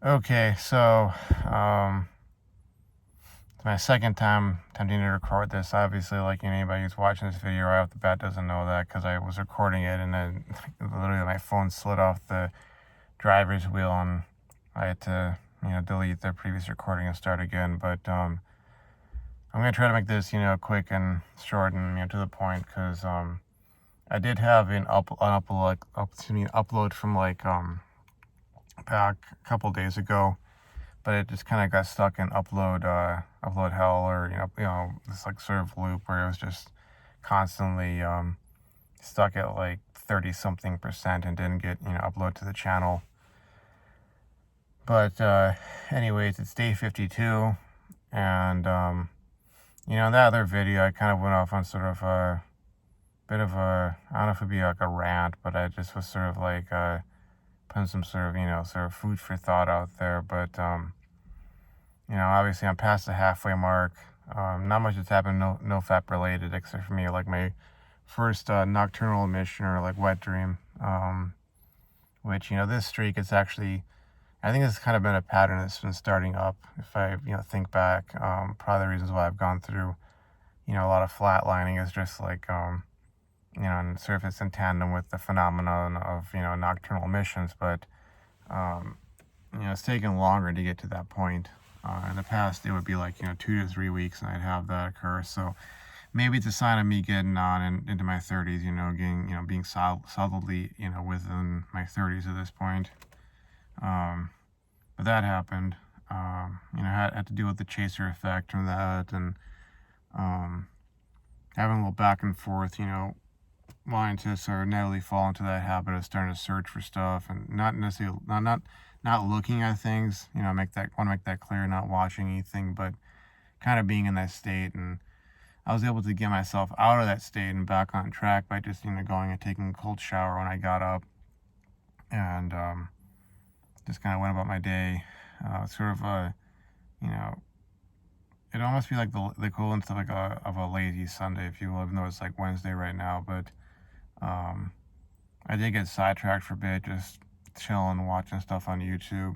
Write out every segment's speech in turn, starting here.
Okay, so it's my second time attempting to record this. Obviously, like anybody who's watching this video right off the bat doesn't know that because I was recording it and then literally my phone slid off the driver's wheel and I had to, delete the previous recording and start again. But I'm gonna try to make this, quick and short and to the point because I did have an upload from like back a couple days ago, but it just kind of got stuck in upload hell, or this like sort of loop where it was just constantly stuck at like 30 something percent and didn't get upload to the channel. But anyways, it's day 52, and in that other video I kind of went off on sort of a bit of a, I don't know if it'd be like a rant, but I just was sort of like putting some sort of food for thought out there. But obviously I'm past the halfway mark. Not much has happened, Nofap related, except for me, like my first nocturnal emission or like wet dream. Which, this streak is actually, I think it's kind of been a pattern that's been starting up. If I, think back, probably the reasons why I've gone through, a lot of flatlining is just like, and sort of it's in tandem with the phenomenon of, nocturnal emissions. But, it's taken longer to get to that point. In the past, it would be like, 2 to 3 weeks and I'd have that occur. So maybe it's a sign of me getting on into my 30s, getting, being solidly, within my 30s at this point. But that happened. I had to deal with the chaser effect from that, and having a little back and forth, wanting to sort of narrowly fall into that habit of starting to search for stuff and not necessarily not looking at things, want to make that clear, not watching anything, but kind of being in that state. And I was able to get myself out of that state and back on track by just, going and taking a cold shower when I got up, and just kind of went about my day. Sort of it'd almost be like the equivalent of like a lazy Sunday, if you will, even though it's like Wednesday right now. But I did get sidetracked for a bit, just chilling, watching stuff on YouTube,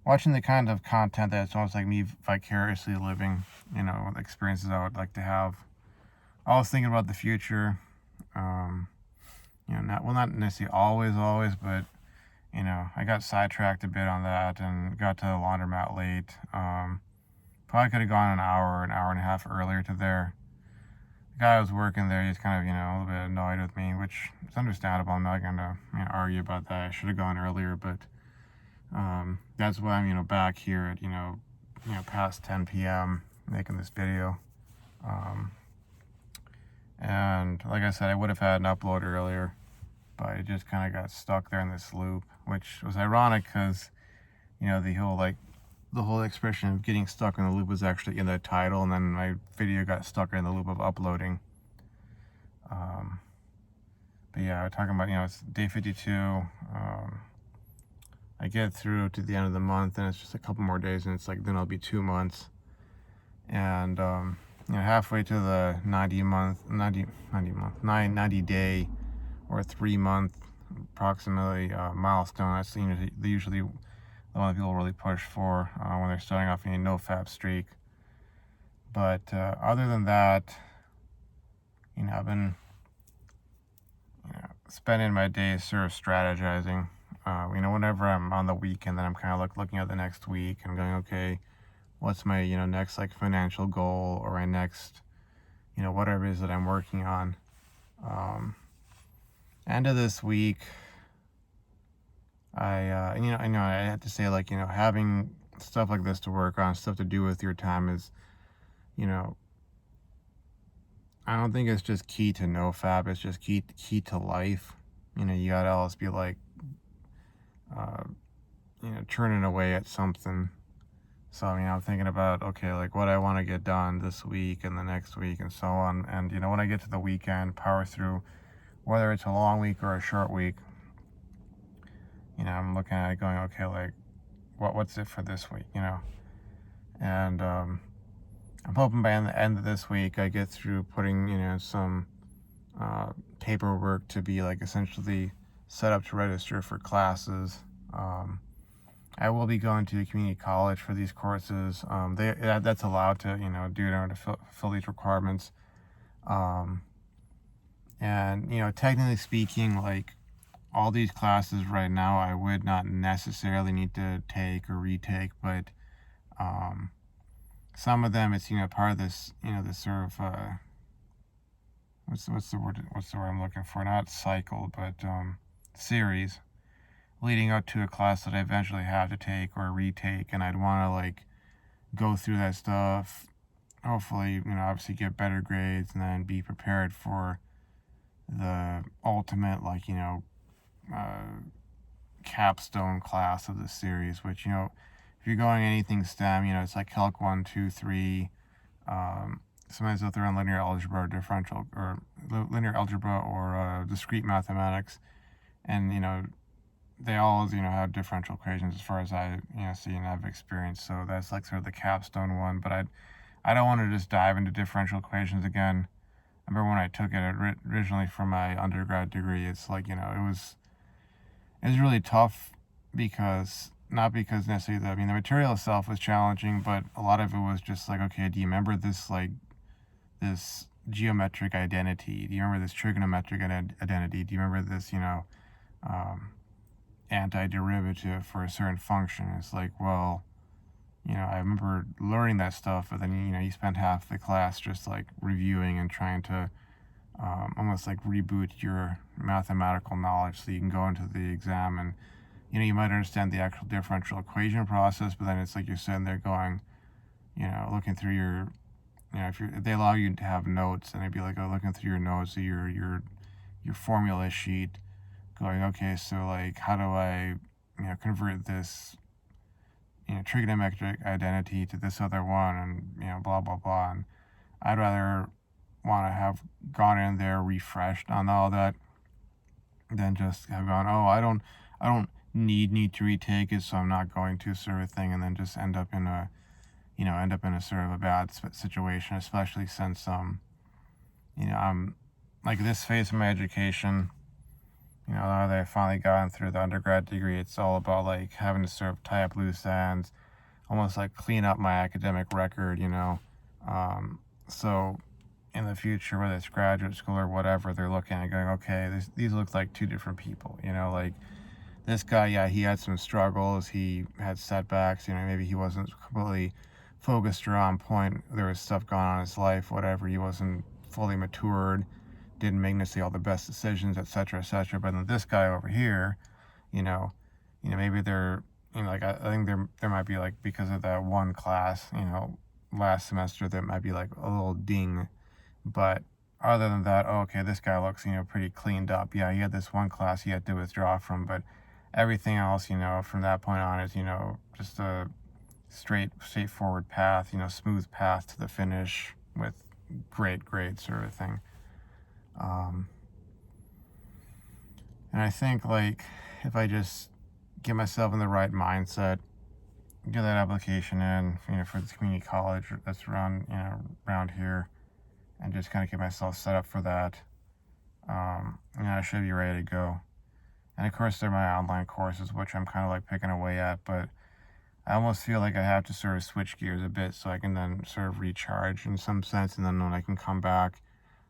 watching the kind of content that's almost like me vicariously living, experiences I would like to have. I was thinking about the future, not necessarily always, but I got sidetracked a bit on that and got to the laundromat late. Probably could have gone an hour and a half earlier to there. The guy who was working there, he's kind of, a little bit annoyed with me, which is understandable. I'm not going to argue about that. I should have gone earlier, but that's why I'm, back here at, past 10 p.m. making this video. And like I said, I would have had an upload earlier, but it just kind of got stuck there in this loop, which was ironic because, the whole expression of getting stuck in the loop was actually in the title, and then my video got stuck in the loop of uploading. But yeah, we're talking about, it's day 52. I get through to the end of the month, and it's just a couple more days, and it's like, then it'll be 2 months. And, halfway to the 90 day or 3 month approximately milestone. That's usually the one that people really push for when they're starting off in a no-fap streak. But other than that, I've been spending my days sort of strategizing. Whenever I'm on the weekend, then I'm kind of looking at the next week and going, okay, what's my next like financial goal, or my next whatever it is that I'm working on. End of this week, I have to say, like, having stuff like this to work on, stuff to do with your time is, I don't think it's just key to Nofap. It's just key to life. You gotta always be like, churning away at something. So, I'm thinking about, okay, like what I want to get done this week and the next week and so on. And, when I get to the weekend, power through, whether it's a long week or a short week, I'm looking at it going, okay, like, what's it for this week, And I'm hoping by the end of this week I get through putting, some paperwork to be like essentially set up to register for classes. I will be going to a community college for these courses. That's allowed to, do in order to fill these requirements. Um, and, technically speaking, like, all these classes right now, I would not necessarily need to take or retake, but um, some of them, it's, part of this, this sort of, what's the word I'm looking for? Not cycle, but series leading up to a class that I eventually have to take or retake, and I'd want to like go through that stuff. Hopefully, obviously get better grades and then be prepared for the ultimate, like, capstone class of the series, which, if you're going anything STEM, it's like Calc 1, 2, 3. Sometimes they'll throw in linear algebra or differential or linear algebra or discrete mathematics. And, they all, have differential equations as far as I, see and have experience. So that's like sort of the capstone one. But I don't want to just dive into differential equations again. I remember when I took it originally for my undergrad degree, it's like, it was really tough not because necessarily the material itself was challenging, but a lot of it was just like, okay, do you remember this, like, this geometric identity? Do you remember this trigonometric identity? Do you remember this, antiderivative for a certain function? It's like, well, I remember learning that stuff, but then, you spend half the class just like reviewing and trying to almost like reboot your mathematical knowledge so you can go into the exam and, you might understand the actual differential equation process, but then it's like you're sitting there going, looking through your, if they allow you to have notes, and it'd be like, looking through your notes, or your formula sheet, going, okay, so like, how do I, convert this, trigonometric identity to this other one, and, blah, blah, blah. And I'd rather want to have gone in there refreshed on all that than just have gone, oh, I don't need to retake it, so I'm not going to, sort of thing, and then just end up in a sort of a bad situation, especially since, I'm like this phase of my education, now that I've finally gotten through the undergrad degree, it's all about like having to sort of tie up loose ends, almost like clean up my academic record, so in the future, whether it's graduate school or whatever, they're looking at going, okay, these look like two different people, like this guy, yeah, he had some struggles, he had setbacks, maybe he wasn't completely focused or on point, there was stuff going on in his life, whatever, he wasn't fully matured, didn't make necessarily all the best decisions, etc., etc. But then this guy over here, maybe they're, like, I think there might be, like, because of that one class, last semester, there might be like a little ding. But other than that, oh, okay, this guy looks, pretty cleaned up. Yeah, he had this one class he had to withdraw from, but everything else, from that point on is, just a straightforward path, smooth path to the finish with great grades, sort of thing. And I think, like, if I just get myself in the right mindset, get that application in, for this community college that's around here, and just kind of get myself set up for that, I should be ready to go. And of course, there are my online courses, which I'm kind of like picking away at, but I almost feel like I have to sort of switch gears a bit so I can then sort of recharge in some sense, and then when I can come back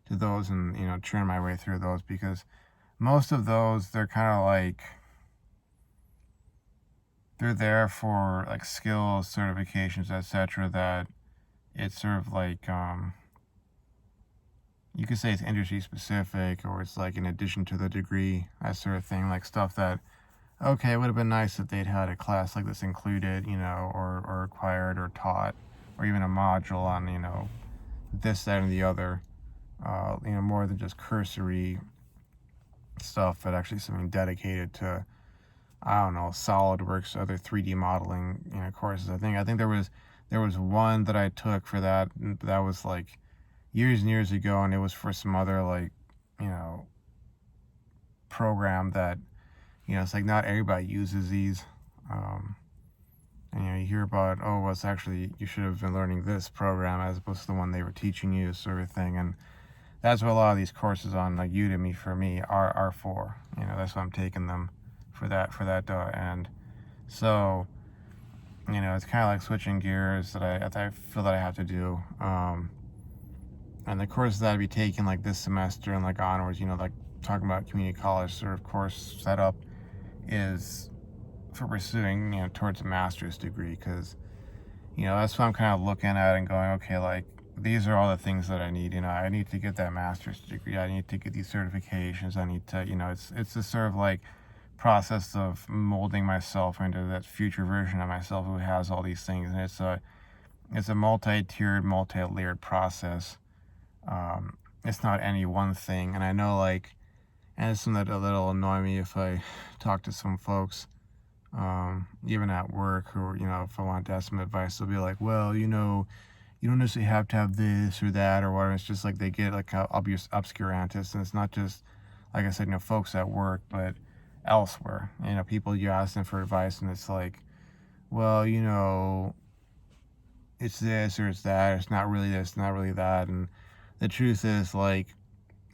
to those and, churn my way through those, because most of those, they're kind of like, they're there for like skills, certifications, etc., that it's sort of like, you could say it's industry specific, or it's like in addition to the degree, that sort of thing, like stuff that, okay, it would have been nice if they'd had a class like this included, or required or taught, or even a module on, this, that, and the other, more than just cursory stuff, but actually something dedicated to, I don't know, SolidWorks, other 3D modeling, courses. I think there was one that I took for that was like years and years ago, and it was for some other, like, program that, it's like not everybody uses these, and you hear about, oh, well, it's actually, you should have been learning this program as opposed to the one they were teaching you, sort of thing. And that's what a lot of these courses on like Udemy for me are for. That's why I'm taking them for that. And so you know, it's kind of like switching gears that I feel that I have to do. And the courses that I'd be taking like this semester and like onwards, you know, like talking about community college sort of course setup is for pursuing, you know, towards a master's degree, because, you know, that's what I'm kind of looking at and going, okay, like these are all the things that I need. You know, I need to get that master's degree. I need to get these certifications. I need to, you know, it's a sort of like process of molding myself into that future version of myself who has all these things, and it's a multi-tiered, multi-layered process. It's not any one thing, and I know, like, and it's something that'll annoy me if I talk to some folks, even at work, who, you know, if I want to ask some advice, they'll be like, well, you know, you don't necessarily have to have this or that or whatever. It's just like they get like obscurantists, and it's not just, like I said, you know, folks at work, but elsewhere. You know, people, you ask them for advice, and it's like, well, you know, it's this or it's that. It's not really this, not really that. And the truth is, like,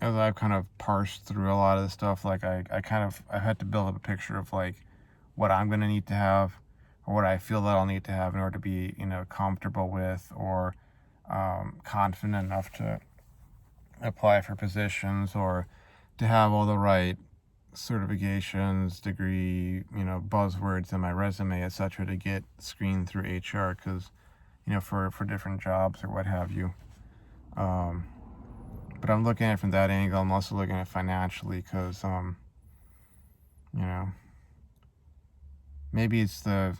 as I've kind of parsed through a lot of this stuff, like I had to build up a picture of like what I'm gonna need to have, or what I feel that I'll need to have in order to be, you know, comfortable with, or confident enough to apply for positions, or to have all the right certifications, degree, you know, buzzwords in my resume, etc., to get screened through HR, because, you know, for different jobs or what have you. But I'm looking at it from that angle. I'm also looking at it financially, because, you know, maybe it's the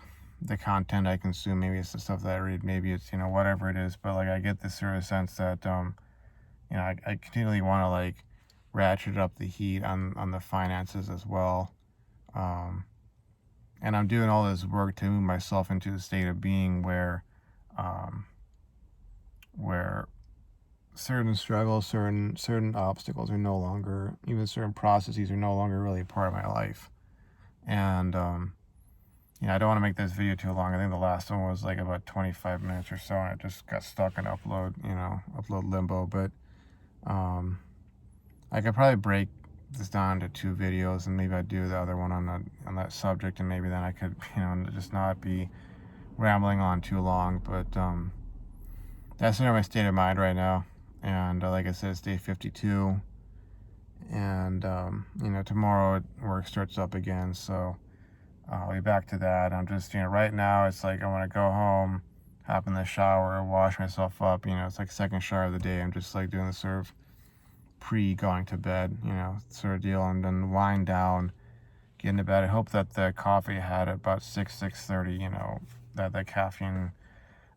content I consume, maybe it's the stuff that I read, maybe it's, you know, whatever it is, but like I get this sort of sense that, you know, I continually want to like ratchet up the heat on the finances as well. And I'm doing all this work to move myself into a state of being where certain struggles, certain obstacles are no longer, even certain processes are no longer really a part of my life. And you know, I don't want to make this video too long. I think the last one was like about 25 minutes or so, and it just got stuck in upload limbo. But I could probably break this down into 2 videos, and maybe I'd do the other one on that subject, and maybe then I could, you know, just not be rambling on too long. But that's sort of my state of mind right now. And like I said, it's day 52, and you know, tomorrow work starts up again, so I'll be back to that. I'm just, you know, right now it's like I want to go home, hop in the shower, wash myself up. You know, it's like second shower of the day. I'm just like doing this sort of pre-going to bed, you know, sort of deal, and then wind down, get into bed. I hope that the coffee I had at about 6:30, you know, that the caffeine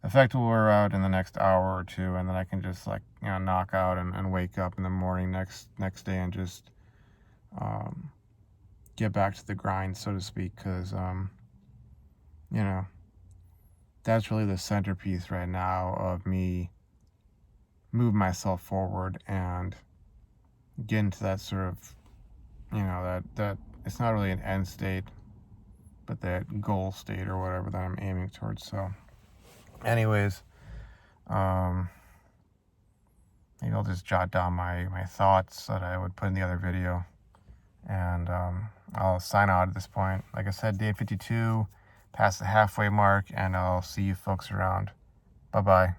effect will wear out in the next hour or two, and then I can just, like, you know, knock out and wake up in the morning next day and just get back to the grind, so to speak, because you know, that's really the centerpiece right now of me moving myself forward and getting to that sort of, you know, that it's not really an end state, but that goal state or whatever that I'm aiming towards. So anyways, maybe I'll just jot down my thoughts that I would put in the other video, and I'll sign out at this point. Like I said, day 52, past the halfway mark, and I'll see you folks around. Bye-bye.